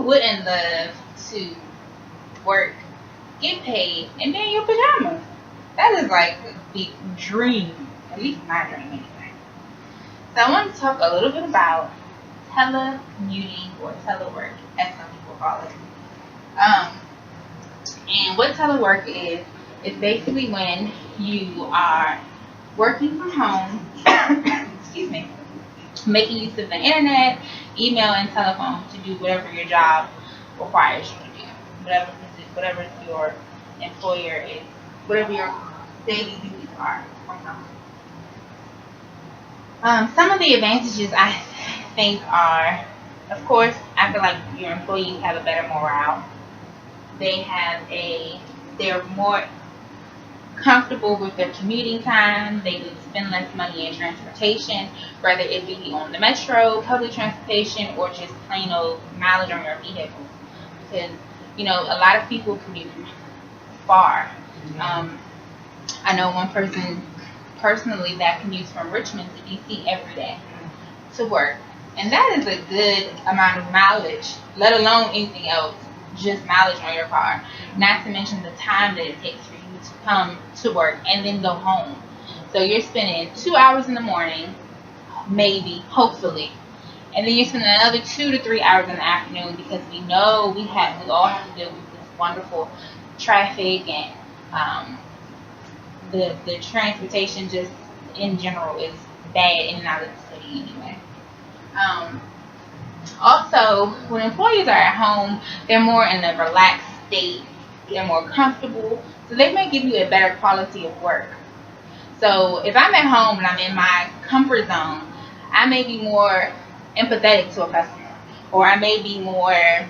wouldn't love to work, get paid, and be in your pajamas? That is like the dream, at least my dream anyway. So I want to talk a little bit about telecommuting or telework, as some people call it. And what telework is basically when you are working from home, excuse me, making use of the internet, email, and telephone to do whatever your job requires you to do, whatever your employer is, whatever your daily duties are from home. Some of the advantages I think are, of course, I feel like your employees have a better morale. They're more comfortable with their commuting time. They would spend less money in transportation, whether it be on the metro, public transportation, or just plain old mileage on your vehicle. Because, a lot of people commute far. I know one person personally that commutes from Richmond to DC every day to work. And that is a good amount of mileage, let alone anything else, just mileage on your car. Not to mention the time that it takes for you to come to work and then go home. So you're spending 2 hours in the morning, maybe, hopefully, and then you're spending another 2 to 3 hours in the afternoon, because we know we all have to deal with this wonderful traffic, and the transportation just in general is bad in and out of the city anyway. Also, when employees are at home, they're more in a relaxed state. They're more comfortable, so they may give you a better quality of work. So if I'm at home and I'm in my comfort zone, I may be more empathetic to a customer, or I may be more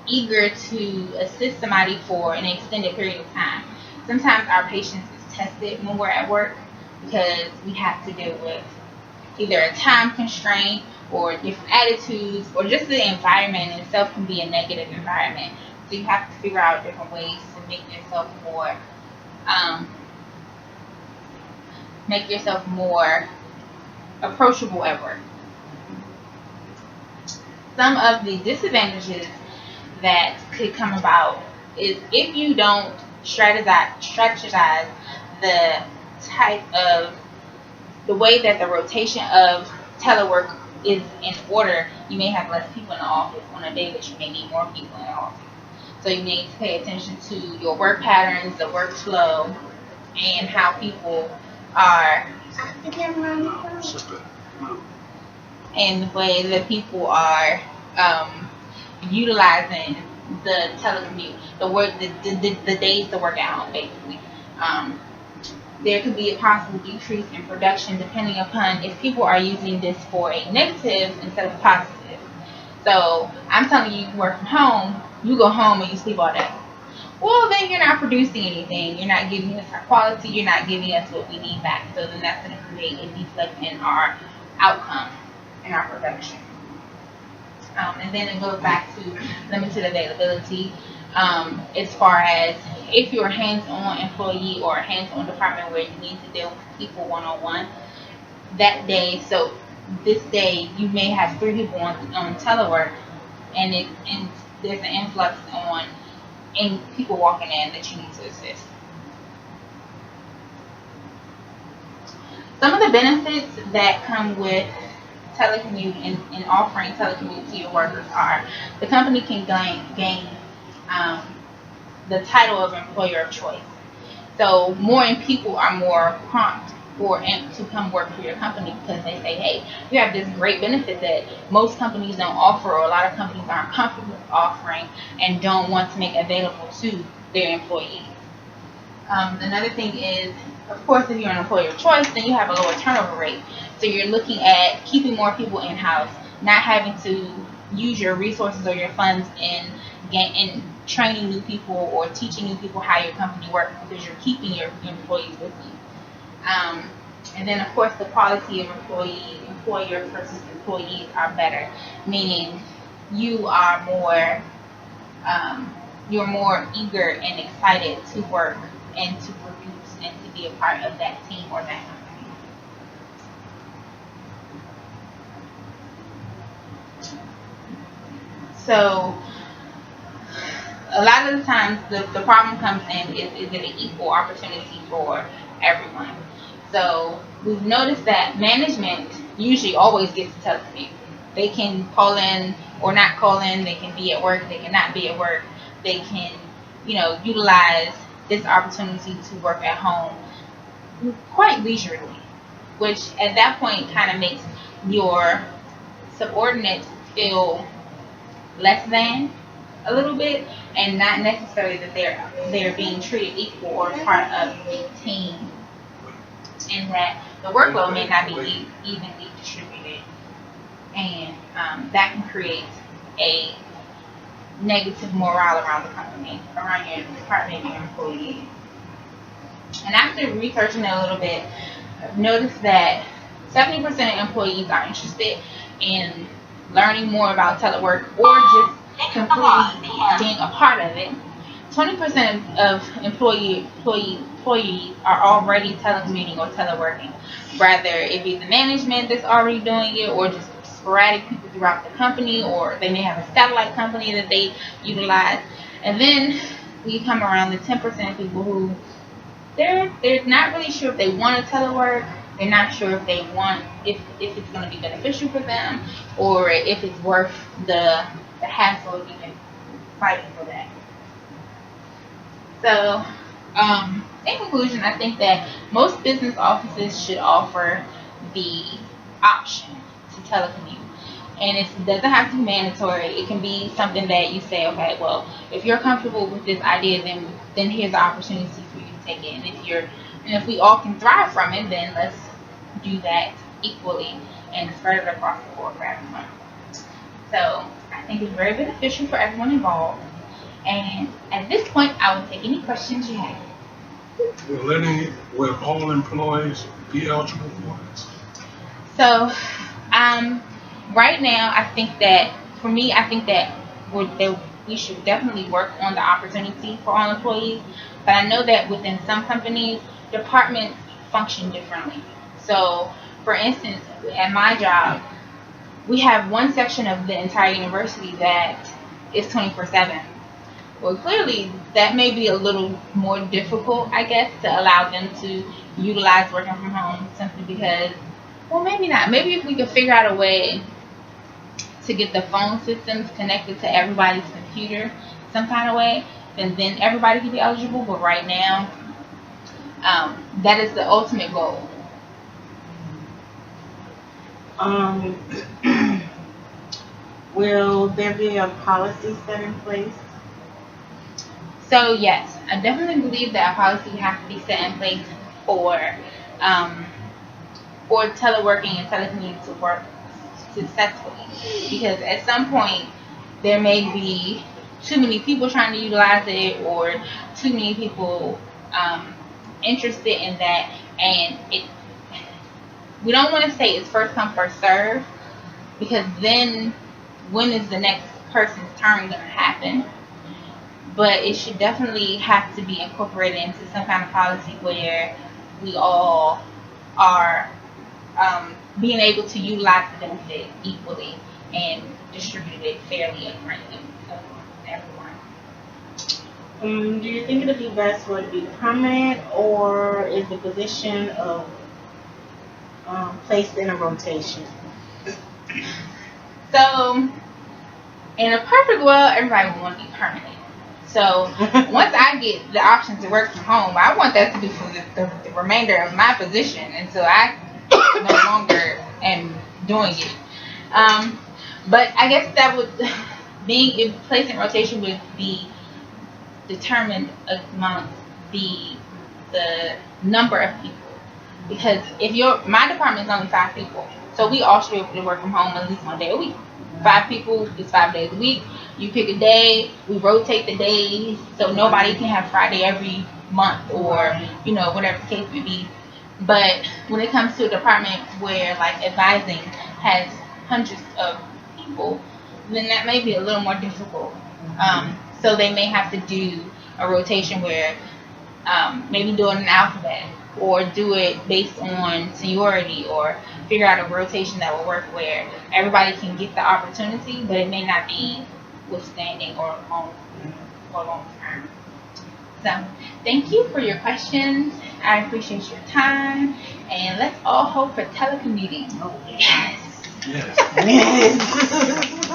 eager to assist somebody for an extended period of time. Sometimes our patience is tested when we're at work, because we have to deal with either a time constraint or different attitudes, or just the environment itself can be a negative environment. So you have to figure out different ways to make yourself more approachable at work. Some of the disadvantages that could come about is if you don't strategize the way that the rotation of telework is in order. You may have less people in the office on a day that you may need more people in the office. So you need to pay attention to your work patterns, the workflow, and how people are, and the way that people are utilizing the telecommute, the days to work at home, basically. There could be a possible decrease in production depending upon if people are using this for a negative instead of positive. So I'm telling you, work from home, you go home and you sleep all day. Well, then you're not producing anything. You're not giving us our quality. You're not giving us what we need back. So then that's going to create a defect in our outcome, in our production. And then it goes back to limited availability. As far as if you're a hands-on employee or a hands-on department where you need to deal with people one-on-one that day. So this day you may have 3 people on telework, and there's an influx and people walking in that you need to assist. Some of the benefits that come with telecommute and offering telecommute to your workers are the company can gain the title of employer of choice. So more people are more prompt to come work for your company, because they say, hey, you have this great benefit that most companies don't offer, or a lot of companies aren't comfortable offering and don't want to make available to their employees. Another thing is, of course, if you're an employer of choice, then you have a lower turnover rate. So you're looking at keeping more people in-house, not having to use your resources or your funds in training new people or teaching new people how your company works, because you're keeping your employees with you. And then, of course, the quality of employer versus employees are better, meaning you are you're more eager and excited to work and to produce and to be a part of that team or that company. So a lot of the times the problem comes in is it an equal opportunity for everyone. So we've noticed that management usually always gets to telecommute. They can call in or not call in, they can be at work, they cannot be at work, they can, utilize this opportunity to work at home quite leisurely, which at that point kind of makes your subordinates feel less than a little bit, and not necessarily that they're being treated equal or part of the team, and that the workload may not be evenly distributed, and that can create a negative morale around the company, around your department and your employees. And after researching it a little bit, I've noticed that 70% of employees are interested in learning more about telework or just completely being a part of it. 20% of employees are already telecommuting or teleworking, whether it be the management that's already doing it or just sporadic people throughout the company, or they may have a satellite company that they utilize. And then we come around the 10% of people who they're not really sure if they want to telework. They're not sure if they want if it's going to be beneficial for them, or if it's worth the hassle of even fighting for that. So, in conclusion, I think that most business offices should offer the option to telecommute. And it doesn't have to be mandatory. It can be something that you say, okay, well, if you're comfortable with this idea, then here's the opportunity for you to take it. And if we all can thrive from it, then let's do that equally and spread it across the board for everyone. So I think it's very beneficial for everyone involved. And at this point, I will take any questions you have. Will all employees be eligible for this? So, right now, I think that for me, I think that we should definitely work on the opportunity for all employees. But I know that within some companies, departments function differently. So, for instance, at my job, we have one section of the entire university that is 24/7. Well, clearly, that may be a little more difficult, I guess, to allow them to utilize working from home simply because, well, maybe not. Maybe if we could figure out a way to get the phone systems connected to everybody's computer some kind of way, then everybody can be eligible. But right now, that is the ultimate goal. Will there be a policy set in place? So yes, I definitely believe that a policy has to be set in place for teleworking and telecommuting to work successfully. Because at some point there may be too many people trying to utilize it, or too many people interested in that, and we don't want to say it's first come first serve, because then when is the next person's turn going to happen? But it should definitely have to be incorporated into some kind of policy where we all are being able to utilize the benefit equally and distribute it fairly and friendly to everyone. Do you think it'd be best for it to be permanent, or is the position of placed in a rotation? So, in a perfect world, everybody would want to be permanent. So once I get the option to work from home, I want that to be for the remainder of my position until I no longer am doing it. But I guess that would being placed in rotation would be determined amongst the number of people. Because if my department is only 5 people, so we all should be able to work from home at least 1 day a week. 5 people is 5 days a week. You pick a day, we rotate the days, so nobody can have Friday every month, or whatever the case may be. But when it comes to a department where like advising has hundreds of people, then that may be a little more difficult. So they may have to do a rotation where maybe do it in an alphabet, or do it based on seniority, or figure out a rotation that will work where everybody can get the opportunity, but it may not be withstanding or long term. So, thank you for your questions. I appreciate your time, and let's all hope for telecommuting. Oh, yes. Yes. Yes.